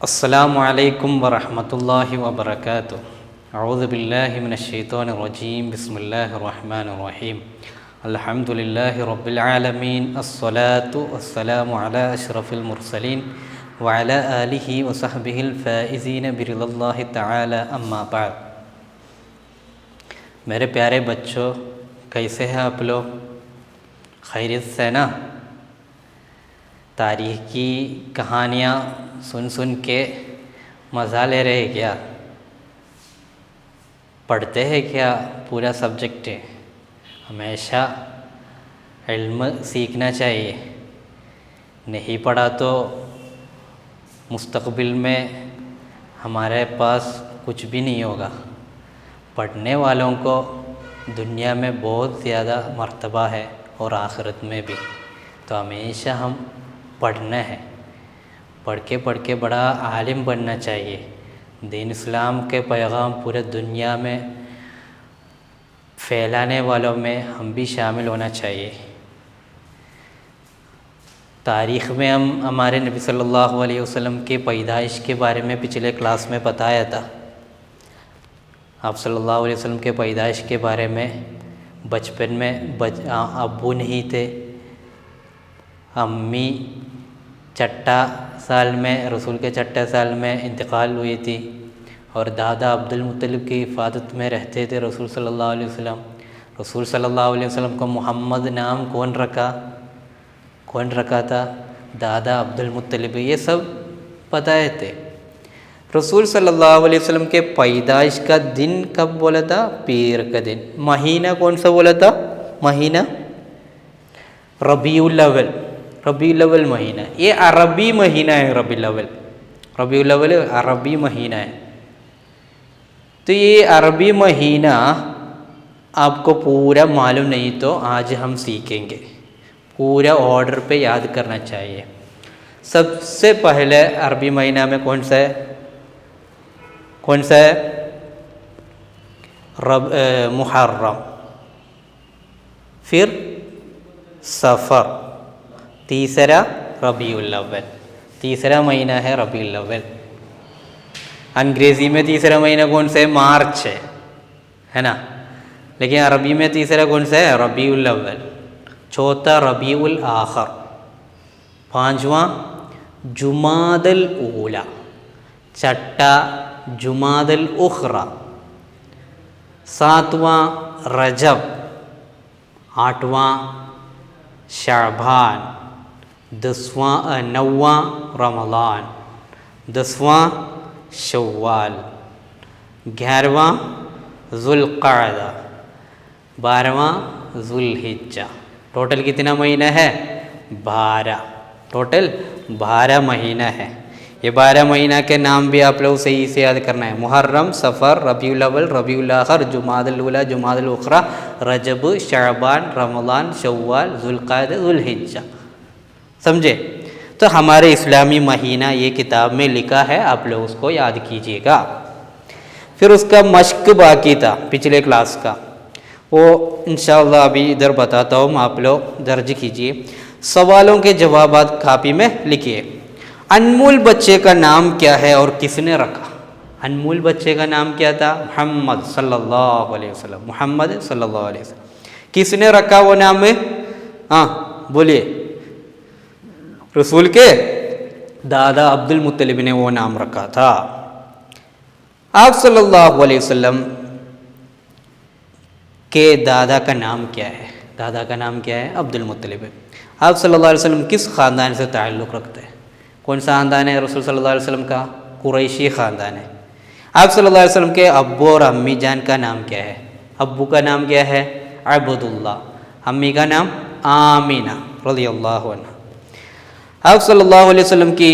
अस्सलामु अलैकुम वरहमतुल्लाहि वबरकातुह। अऊज़ु बिल्लाहि मिनश्शैतानिर्रजीम। बिस्मिल्लाहिर्रहमानिर्रहीम। अल्हम्दुलिल्लाहि रब्बिल आलमीन। अस्सलातु वस्सलामु अला अशरफिल मुरसलीन व अला आलिहि व सहबिहिल फ़ाइज़ीन बिरिज़्क़िल्लाहि तआला अम्मा बाद। मेरे प्यारे बच्चों, कैसे हैं आप लोग? खैरियत से ना? तारीख़ की कहानियाँ सुन सुन के मज़ा ले रहे क्या? पढ़ते हैं क्या? पूरा सब्जेक्ट है। हमेशा इल्म सीखना चाहिए। नहीं पढ़ा तो मुस्तक़बिल में हमारे पास कुछ भी नहीं होगा। पढ़ने वालों को दुनिया में बहुत ज़्यादा मर्तबा है और आखिरत में भी। तो हमेशा हम पढ़ना है। पढ़ के बड़ा आलिम बनना चाहिए। दीन इस्लाम के पैगाम पूरे दुनिया में फैलाने वालों में हम भी शामिल होना चाहिए। तारीख़ में हम हमारे नबी सल्लल्लाहु अलैहि वसल्लम के पैदाइश के बारे में पिछले क्लास में बताया था। आप सल्लल्लाहु अलैहि वसल्लम के पैदाइश के बारे में बचपन में अब्बू नहीं थे, अम्मी छठा साल में रसूल के छठे साल में इंतकाल हुई थी और दादा अब्दुल मुत्तलिब की हिफाजत में रहते थे रसूल सल्लल्लाहु अलैहि वसल्लम। रसूल सल्लल्लाहु अलैहि वसल्लम को मोहम्मद नाम कौन रखा था? दादा अब्दुल मुत्तलिब। ये सब बताए थे। रसूल सल्लल्लाहु अलैहि वसल्लम के पैदाइश का दिन कब बोला था? पीर का दिन। महीना कौन सा बोला था? महीना रबीउल अव्वल महीना। ये अरबी महीना है। रबीउल अव्वल अरबी महीना है। तो ये अरबी महीना आपको पूरा मालूम नहीं तो आज हम सीखेंगे। पूरा ऑर्डर पे याद करना चाहिए। सबसे पहले अरबी महीना में कौन सा है? मुहर्रम, फिर सफ़र, तीसरा रबीउल अव्वल। तीसरा महीना है रबीउल अव्वल। अंग्रेज़ी में तीसरा महीना कौन सा है? मार्च है ना। लेकिन अरबी में तीसरा कौन सा है? रबीउल अव्वल। चौथा रबीउल आखिर। पांचवा जुमादल ऊला। छठा जुमादल उखरा। सातवां रजब। आठवां शाबान। नौवां रमज़ान। 10वां शव्वाल। 11वां ज़ुल्क़अदा। 12वां ज़ुल्हिज्जा। टोटल कितना महीना है? 12। टोटल 12 महीना है। ये 12 महीना के नाम भी आप लोग सही से याद करना है। मुहर्रम, सफ़र, रबीउल अव्वल, रबीउल आखिर, जुमादुल ऊला, जुमादुल उखरा, रजब, शाबान, रमज़ान, शव्वाल, ज़ुल्क़अदा, ज़ुल्हिज्जा। समझे? तो हमारे इस्लामी महीना ये किताब में लिखा है, आप लोग उसको याद कीजिएगा। फिर उसका मश्क बाकी था पिछले क्लास का, वो इंशाअल्लाह अभी इधर बताता हूँ, आप लोग दर्ज कीजिए। सवालों के जवाबात कापी में लिखिए। अनमोल बच्चे का नाम क्या है और किसने रखा? अनमोल बच्चे का नाम क्या था? मोहम्मद सल्लल्लाहु अलैहि वसल्लम, मोहम्मद सल्लल्लाहु अलैहि वसल्लम। किसने रखा वो नाम है? हाँ बोलिए। रसूल के दादा अब्दुल मुत्तलिब ने वो नाम रखा था। आप सल्लल्लाहु अलैहि वसल्लम के दादा का नाम क्या है? दादा का नाम क्या है? अब्दुल मुत्तलिब। आप सल्लल्लाहु अलैहि वसल्लम किस ख़ानदान से ताल्लुक़ रखते हैं? कौन सा ख़ानदान है रसूल सल्लल्लाहु अलैहि वसल्लम का? कुरैशी ख़ानदान है। आप सल्लल्लाहु अलैहि वसल्लम के अब्बू और अम्मी जान का नाम क्या है? अब्बू का नाम क्या है? अब्दुल्लाह। अम्मी का नाम आमीना रज़ियल्लाहु अन्हा। आप सल्लल्लाहु अलैहि वसल्लम की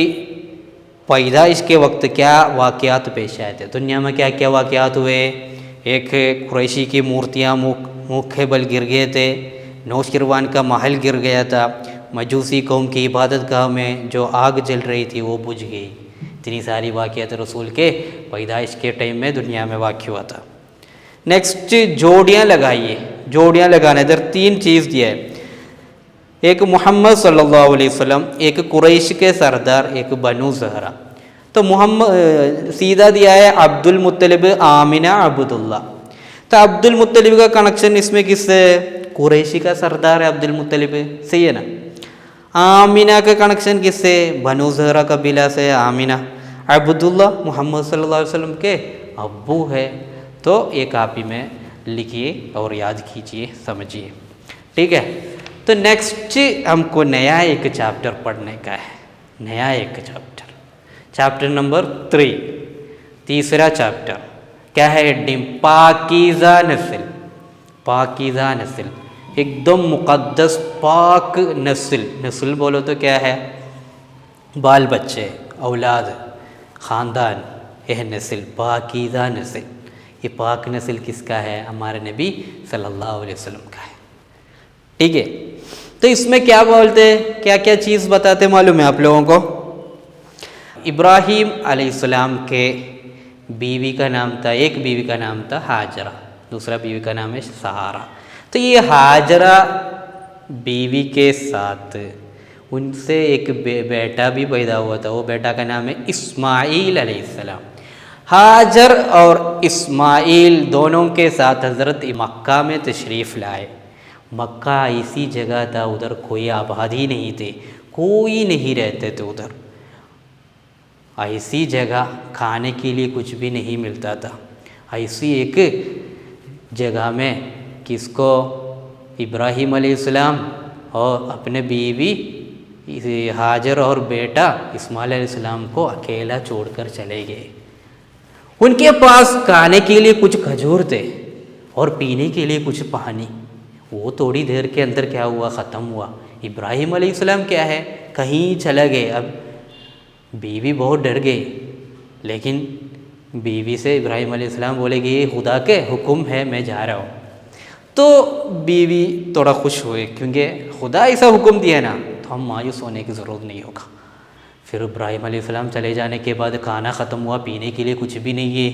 पैदाइश के वक्त क्या वाक़यात पेश आए थे? दुनिया में क्या क्या वाक़यात हुए? एक कुरैशी की मूर्तियाँ मुँह के बल गिर गए थे, नौशिरवान का महल गिर गया था, मजूसी कौम की इबादत गाह में जो आग जल रही थी वो बुझ गई। इतनी सारी वाक़यात रसूल के पैदाइश के टाइम में दुनिया में वाक़ हुआ था। नेक्स्ट, जोड़ियाँ लगाइए। जोड़ियाँ लगाना, इधर 3 चीज़ दिया है। एक मोहम्मद सल्लल्लाहु अलैहि वसल्लम, एक कुरैश के सरदार, एक बनु ज़हरा। तो मोहम्मद सीधा दिया है अब्दुल मुत्तलिब, आमिना, अब्दुल्ला। तो अब्दुल मुत्तलिब का कनेक्शन इसमें किससे? कुरैशी का सरदार है अब्दुल मुत्तलिब, सही है ना। आमिना का कनेक्शन किससे? बनु ज़हरा कबीला से आमिना। अब्दुल्ला मोहम्मद सल्लल्लाहु अलैहि वसल्लम के अब्बू है। तो ये कापी में लिखिए और याद कीजिए, समझिए, ठीक है। तो नेक्स्ट हमको नया एक चैप्टर पढ़ने का है, नया एक चैप्टर, चैप्टर नंबर 3, तीसरा चैप्टर क्या है? हेडिंग पाकीज़ा नस्ल। पाकीज़ा नस्ल, एकदम मुक़द्दस पाक नस्ल। नस्ल बोलो तो क्या है? बाल बच्चे, औलाद, ख़ानदान, यह नस्ल पाकीज़ा नस्ल। ये पाक नस्ल किसका है? हमारे नबी सल्लल्लाहु अलैहि वसल्लम का है, ठीक है। तो इसमें क्या बोलते हैं, क्या क्या चीज़ बताते मालूम है आप लोगों को? इब्राहीम अलैहिस्सलाम के बीवी का नाम था, एक बीवी का नाम था हाजरा, दूसरा बीवी का नाम है सहारा। तो ये हाजरा बीवी के साथ उनसे एक बेटा भी पैदा हुआ था, वो बेटा का नाम है इस्माईल अलैहिस्सलाम। हाजर और इस्माईल दोनों के साथ हज़रत मक्का में तशरीफ़ लाए। मक्का ऐसी जगह था, उधर कोई आबादी नहीं थे, कोई नहीं रहते थे उधर। ऐसी जगह खाने के लिए कुछ भी नहीं मिलता था। ऐसी एक जगह में किसको? इब्राहीम अलैहिस्सलाम और अपने बीवी हाजर और बेटा इस्माईल अलैहिस्सलाम को अकेला छोड़कर चले गए। उनके पास खाने के लिए कुछ खजूर थे और पीने के लिए कुछ पानी। वो थोड़ी देर के अंदर क्या हुआ? ख़त्म हुआ। इब्राहीम अलैहिस्सलाम क्या है, कहीं चला गए। अब बीवी बहुत डर गई, लेकिन बीवी से इब्राहीम अलैहिस्सलाम बोलेगी ये खुदा के हुक्म है, मैं जा रहा हूँ। तो बीवी थोड़ा खुश हुए, क्योंकि खुदा ऐसा हुक्म दिया ना, तो हम मायूस होने की ज़रूरत नहीं होगा। फिर इब्राहीम अलैहिस्सलाम चले जाने के बाद खाना ख़त्म हुआ, पीने के लिए कुछ भी नहीं है।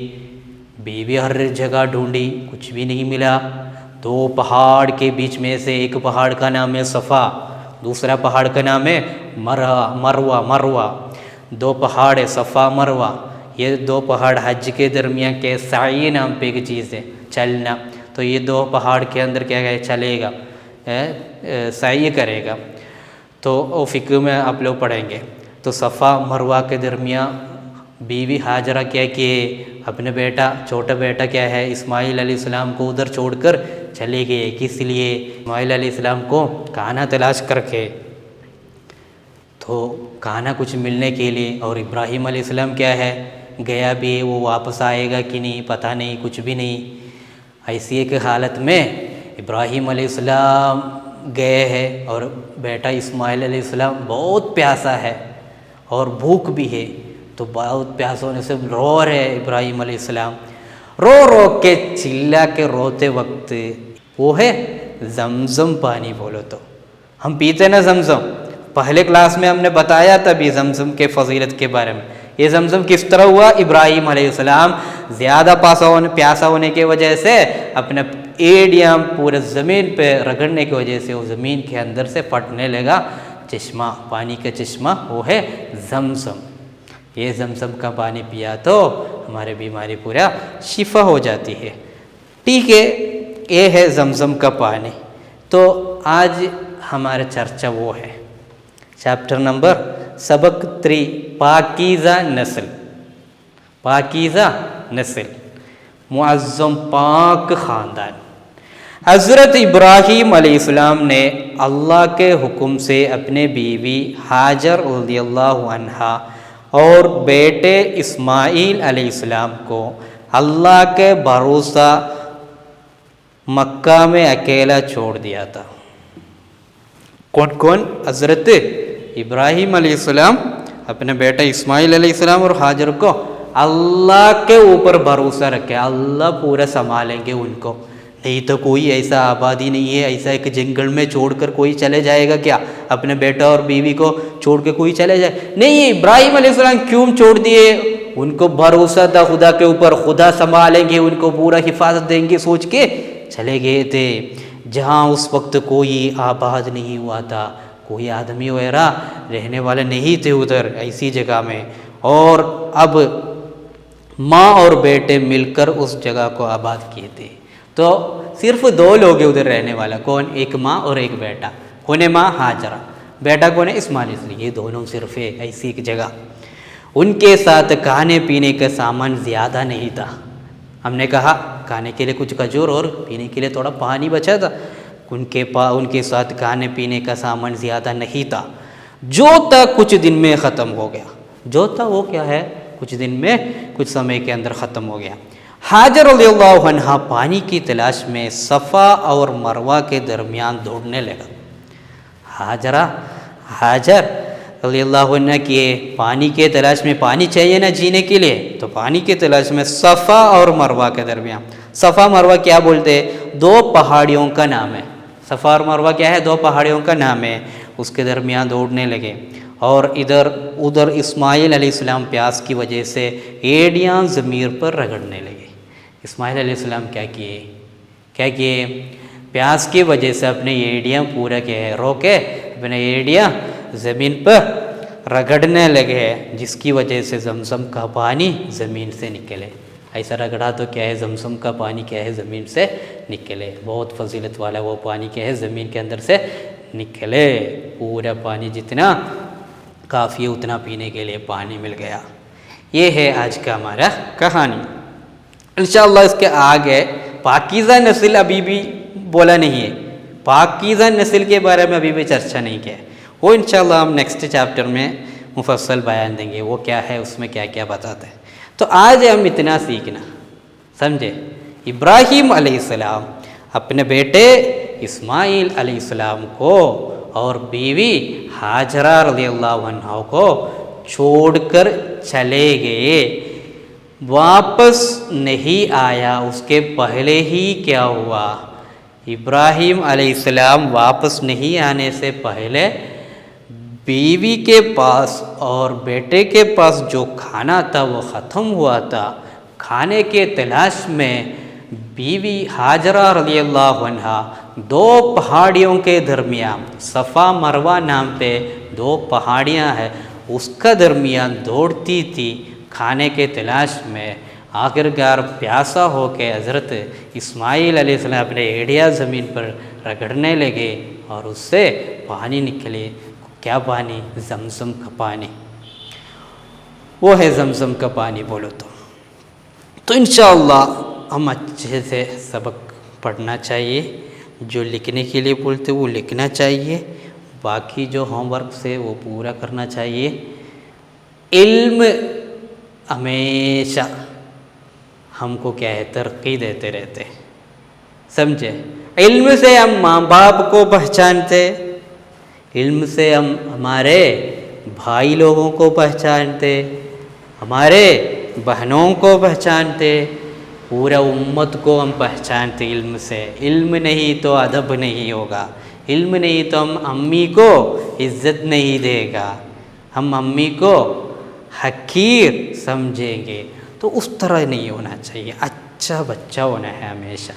बीवी हर जगह ढूंढी, कुछ भी नहीं मिला। 2 पहाड़ के बीच में से एक पहाड़ का नाम है सफ़ा, दूसरा पहाड़ का नाम है मरवा। 2 पहाड़ है सफ़ा मरवा। ये 2 पहाड़ हज के दरमियान के साई नाम पे एक चीज़ है, चलना। तो ये 2 पहाड़ के अंदर क्या है, चलेगा, साई करेगा। तो वो फ़िक्र में आप लोग पढ़ेंगे। तो सफ़ा मरवा के दरमियान बीवी हाजरा क्या किए, अपने बेटा, छोटा बेटा क्या है इस्माईल अलैहिस्सलाम को उधर छोड़कर चले गए। किस लिए? इस्माईल अलैहिस्सलाम को खाना तलाश करके। तो खाना कुछ मिलने के लिए, और इब्राहीम अलैहिस्सलाम क्या है, गया भी है, वो वापस आएगा कि नहीं पता नहीं, कुछ भी नहीं। ऐसी एक हालत में इब्राहीम अलैहिस्सलाम गए हैं और बेटा इस्माईल अलैहिस्सलाम बहुत प्यासा है और भूख भी है। तो बहुत प्यास होने से रो रहे इब्राहीम अलैहिस्सलाम, रो के चिल्ला के रोते वक्त वो है जमजम पानी। बोलो तो हम पीते ना जमजम, पहले क्लास में हमने बताया था भी जमजम के फजीलत के बारे में। ये जमजम किस तरह हुआ? इब्राहीम अलैहिस्सलाम ज़्यादा प्यासा होने की वजह से अपने एडियम पूरे ज़मीन पे रगड़ने की वजह से वो ज़मीन के अंदर से फटने लगा, चश्मा, पानी का चश्मा वो है जमजम। ये जमजम का पानी पिया तो हमारे बीमारी पूरा शिफा हो जाती है। ठीक है, ये है जमजम का पानी। तो आज हमारा चर्चा वो है चैप्टर नंबर सबक 3 पाकीज़ा नस्ल। पाकीज़ा नस्ल, मुअज़्ज़म पाक ख़ानदान। हज़रत इब्राहीम अलैहिस्सलाम ने अल्लाह के हुक्म से अपने बीवी हाजर रज़ियल्लाहु अन्हा और बेटे इस्माईल अलैहिस्सलाम को अल्लाह के भरोसा मक्का में अकेला छोड़ दिया था। कौन कौन? हज़रत इब्राहीम अलैहिस्सलाम, अपने बेटा इस्माईल अलैहिस्सलाम और हाजर को अल्लाह के ऊपर भरोसा रखे, अल्लाह पूरा संभालेंगे उनको। नहीं तो कोई ऐसा आबादी नहीं है, ऐसा एक जंगल में छोड़कर कोई चले जाएगा क्या? अपने बेटा और बीवी को छोड़ के कोई चले जाए? नहीं, इब्राहीम अलैहिस्सलाम क्यों छोड़ दिए? उनको भरोसा था खुदा के ऊपर, खुदा संभालेंगे उनको, पूरा हिफाजत देंगे सोच के चले गए थे। जहाँ उस वक्त कोई आबाद नहीं हुआ था, कोई आदमी वगैरह रहने वाले नहीं थे उधर ऐसी जगह में। और अब माँ और बेटे मिलकर उस जगह को आबाद किए थे। तो सिर्फ 2 लोग हैं उधर रहने वाला। कौन? एक माँ और एक बेटा। कौन है? माँ हाजरा, बेटा कौन है? इस्माइल। इसलिए ये दोनों सिर्फ है ऐसी एक जगह। उनके साथ खाने पीने का सामान ज़्यादा नहीं था। हमने कहा खाने के लिए कुछ खजूर और पीने के लिए थोड़ा पानी बचा था। उनके साथ खाने पीने का सामान ज़्यादा नहीं था। जो था कुछ दिन में ख़त्म हो गया। जो था वो क्या है? कुछ दिन में, कुछ समय के अंदर ख़त्म हो गया। हाजर रज़ियल्लाहु अन्हा पानी की तलाश में सफ़ा और मरवा के दरमियान दौड़ने लगा। हाजर रज़ियल्लाहु अन्हा की पानी के तलाश में, पानी चाहिए ना जीने के लिए, तो पानी के तलाश में सफ़ा और मरवा के दरमियान। सफ़ा मरवा क्या बोलते हैं? 2 पहाड़ियों का नाम है। सफ़ा और मरवा क्या है? 2 पहाड़ियों का नाम है। उसके दरमियान दौड़ने लगे। और इधर उधर इस्माईल अलैहिस्सलाम प्यास की वजह से एड़ियाँ ज़मीन पर रगड़ने लगे। इस्माईल अलैहिस्सलाम क्या किए? प्यास की वजह से अपने एड़ियाँ पूरा रोके, अपने एड़ियाँ ज़मीन पर रगड़ने लगे, जिसकी वजह से जमजम का पानी ज़मीन से निकले। ऐसा रगड़ा तो क्या है? जमजम का पानी क्या है? ज़मीन से निकले। बहुत फजीलत वाला वो पानी क्या है? ज़मीन के अंदर से निकले। पूरा पानी जितना काफ़ी है उतना पीने के लिए पानी मिल गया। ये है आज का हमारा कहानी। इंशाअल्लाह इसके आगे पाकीज़ा नस्ल अभी भी बोला नहीं है। पाकीज़ा नस्ल के बारे में अभी भी चर्चा नहीं किया है। वो इंशाअल्लाह हम नेक्स्ट चैप्टर में मुफस्सल बयान देंगे, वो क्या है, उसमें क्या क्या बताते हैं। तो आज हम इतना सीखना, समझे? इब्राहीम अलैहिस्सलाम अपने बेटे इस्माईल अलैहिस्सलाम को और बीवी हाजरा रज़ियल्लाहु अन्हा को छोड़कर चले गए, वापस नहीं आया। उसके पहले ही क्या हुआ? इब्राहीम अलैहिस्सलाम वापस नहीं आने से पहले बीवी के पास और बेटे के पास जो खाना था वो ख़त्म हुआ था। खाने के तलाश में बीवी हाजरा रज़ियल्लाहु अन्हा 2 पहाड़ियों के दरमियान, सफ़ा मरवा नाम पे 2 पहाड़ियाँ हैं, उसका दरमियान दौड़ती थी खाने के तलाश में। आखिरकार प्यासा हो के हज़रत इस्माईल अलैहिस्सलाम अपने एड़िया ज़मीन पर रगड़ने लगे और उससे पानी निकले। क्या पानी? जमजम का पानी। वो है जमजम का पानी बोलो तो इंशाअल्लाह हम अच्छे से सबक पढ़ना चाहिए। जो लिखने के लिए बोलते वो लिखना चाहिए, बाकी जो होमवर्क से वो पूरा करना चाहिए। इल्म हमेशा हमको क्या है? तरक्की देते रहते, समझे? इल्म से हम माँ बाप को पहचानते, इल्म से हम हमारे भाई लोगों को पहचानते, हमारे बहनों को पहचानते, पूरा उम्मत को हम पहचानते इल्म से। इल्म नहीं तो अदब नहीं होगा, इल्म नहीं तो हम अम्मी को इज़्ज़त नहीं देगा, हम अम्मी को हकीर समझेंगे। तो उस तरह नहीं होना चाहिए। अच्छा बच्चा होना है, हमेशा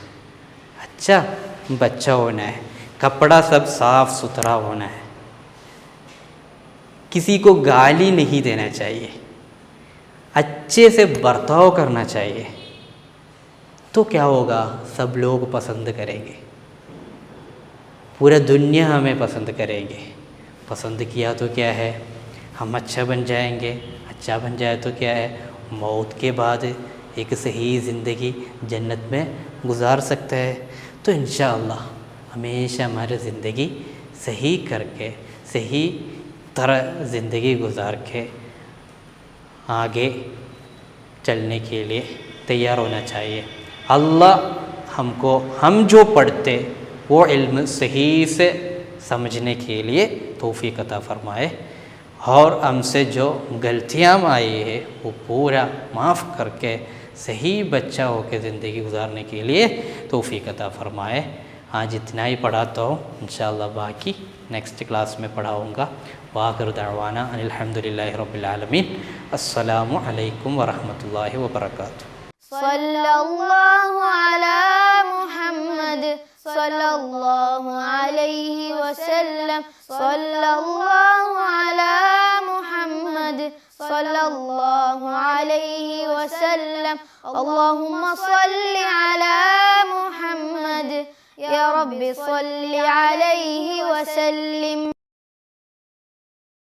अच्छा बच्चा होना है। कपड़ा सब साफ़ सुथरा होना है, किसी को गाली नहीं देना चाहिए, अच्छे से बर्ताव करना चाहिए, तो क्या होगा, सब लोग पसंद करेंगे, पूरा दुनिया हमें पसंद करेंगे। पसंद किया तो क्या है, हम अच्छा बन जाएंगे, अच्छा बन जाए तो क्या है, मौत के बाद एक सही ज़िंदगी जन्नत में गुजार सकते हैं। तो इंशाअल्लाह हमेशा हमारी ज़िंदगी सही करके, सही तरह ज़िंदगी गुजार के आगे चलने के लिए तैयार होना चाहिए। अल्लाह हमको, हम जो पढ़ते वो इल्म सही से समझने के लिए तौफीक अता फ़रमाए, और हमसे जो गलतियाँ आई है वो पूरा माफ़ करके सही बच्चा होकर ज़िंदगी गुजारने के लिए तौफीक अता फ़रमाए। आज इतना ही पढ़ाता हूँ, इंशाअल्लाह बाकी नेक्स्ट क्लास में पढ़ाऊँगा। वाखिर दावाना अनिल हम्दुलिल्लाहि रब्बिल आलमीन। अस्सलामु अलैकुम वरहमतुल्लाहि वबरकातुहू। सल्लल्लाहु अला मुहम्मद सल्लल्लाहु अलैहि वसल्लम, सल्लल्लाहु अला मुहम्मद सल्लल्लाहु अलैहि वसल्लम। अल्लाहुम्मा सल्लि अला मुहम्मद, या रब्बी सल्लि अलैहि वसल्लिम।